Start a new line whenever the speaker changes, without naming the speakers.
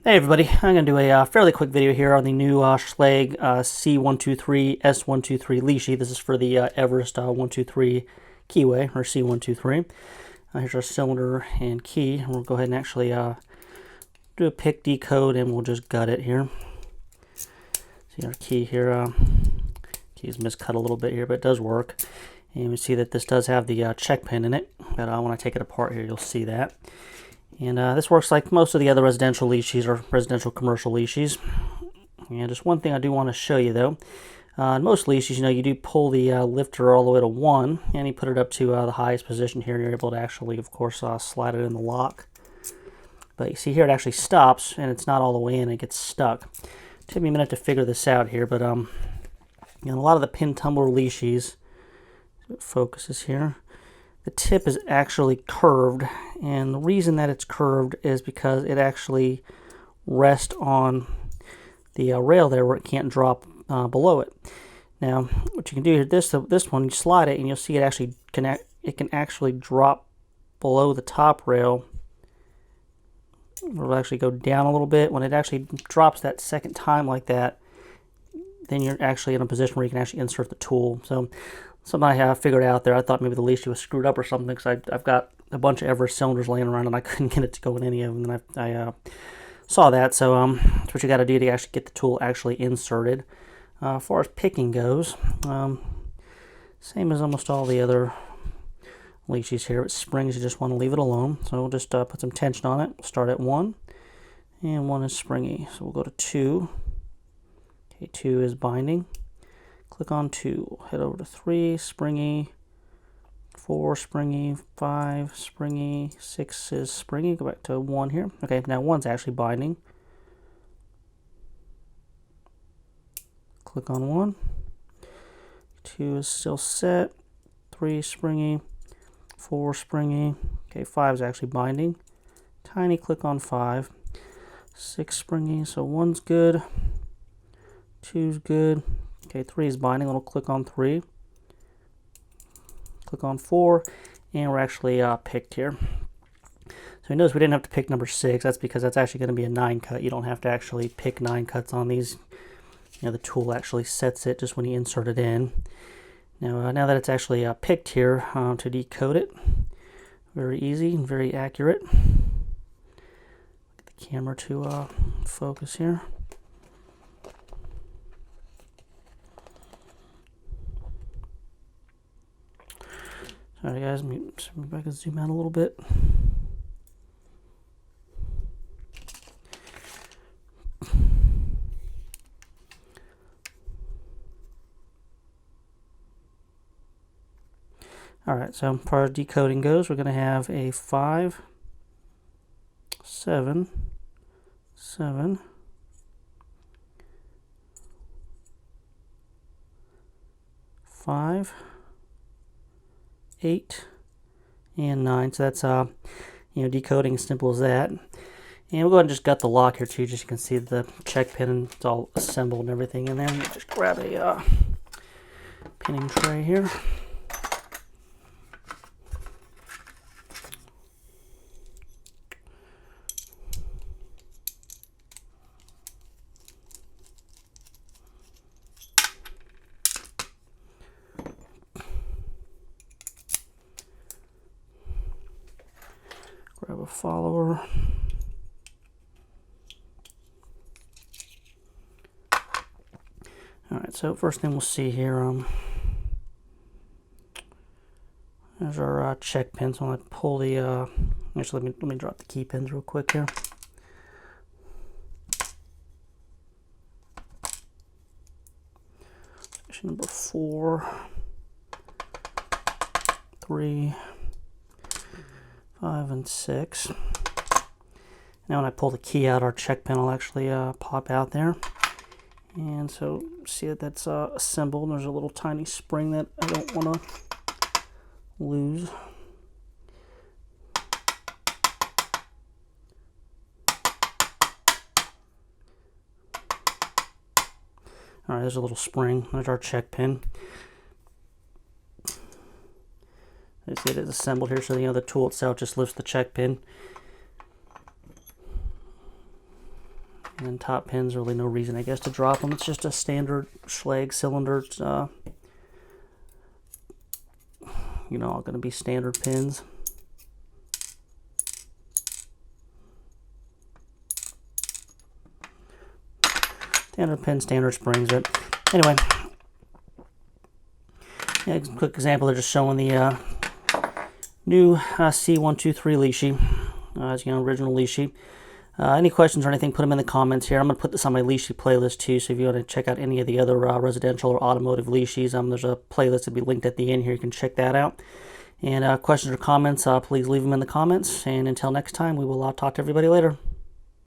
Hey everybody, I'm going to do a fairly quick video here on the new Schlage C123 S123 Lishi. This is for the Everest 123 keyway, or C123. Here's our cylinder and key. We'll go ahead and actually do a pick decode and we'll just gut it here. See our key here, key's miscut a little bit here, but it does work. And we see that this does have the check pin in it, but when I take it apart here, you'll see that. And this works like most of the other residential Lishis or residential commercial Lishis. And just one thing I do want to show you though. In most Lishis, you do pull the lifter all the way to 1, and you put it up to the highest position here, and you're able to actually, of course, slide it in the lock. But you see here it actually stops, and it's not all the way in, it gets stuck. Took me a minute to figure this out here, but a lot of the pin tumbler Lishis, it focuses here, the tip is actually curved, and the reason that it's curved is because it actually rests on the rail there where it can't drop below it. Now, what you can do here, this one, you slide it, and you'll see it actually can actually drop below the top rail. It'll actually go down a little bit. When it actually drops that second time like that, then you're actually in a position where you can actually insert the tool. So something I have figured out there. I thought maybe the Lishi was screwed up or something, because I've got a bunch of Everest cylinders laying around and I couldn't get it to go in any of them. And I saw that, so that's what you got to do to actually get the tool actually inserted. As far as picking goes, same as almost all the other Lishis here. With springs, you just want to leave it alone. So we'll just put some tension on it. Start at 1, and 1 is springy. So we'll go to 2. Okay, 2 is binding. Click on 2, head over to 3, springy, 4, springy, 5, springy, 6 is springy, go back to 1 here. Okay, now 1's actually binding. Click on 1, 2 is still set, 3 springy, 4 springy, okay, 5 is actually binding. Tiny click on 5, 6 springy, so 1's good, 2's good. Okay, 3 is binding. We'll click on 3. Click on 4, and we're actually picked here. So notice we didn't have to pick number 6. That's because that's actually going to be a 9 cut. You don't have to actually pick 9 cuts on these. The tool actually sets it just when you insert it in. Now that it's actually picked here, to decode it, very easy and very accurate. Get the camera to focus here. Sorry guys, maybe I can zoom out a little bit. Alright, so as far as decoding goes, we're going to have a 5, 7, 7, 5, 8, and 9. So that's decoding as simple as that. And we'll go ahead and just gut the lock here too, just so you can see the check pin and it's all assembled and everything in there. Just grab a pinning tray here. Grab a follower. Alright, so first thing we'll see here, there's our check pin. So I'm going to pull the, actually let me drop the key pins real quick here. Section number 4, 3, 5, and 6. Now when I pull the key out, our check pin will actually pop out there. And so see that that's assembled. There's a little tiny spring that I don't want to lose. Alright, there's a little spring. There's our check pin. You see it is assembled here, so the tool itself just lifts the check pin. And then top pins, really no reason, I guess, to drop them. It's just a standard Schlage cylinder. You know, all going to be standard pins. Standard pin, standard springs. It. Anyway, yeah, quick example. They're just showing the new C123 Lishi. As you know, original Lishi. Any questions or anything, put them in the comments here. I'm going to put this on my Lishi playlist too, so if you want to check out any of the other residential or automotive Lishis, there's a playlist that will be linked at the end here. You can check that out. And questions or comments, please leave them in the comments. And until next time, we will talk to everybody later.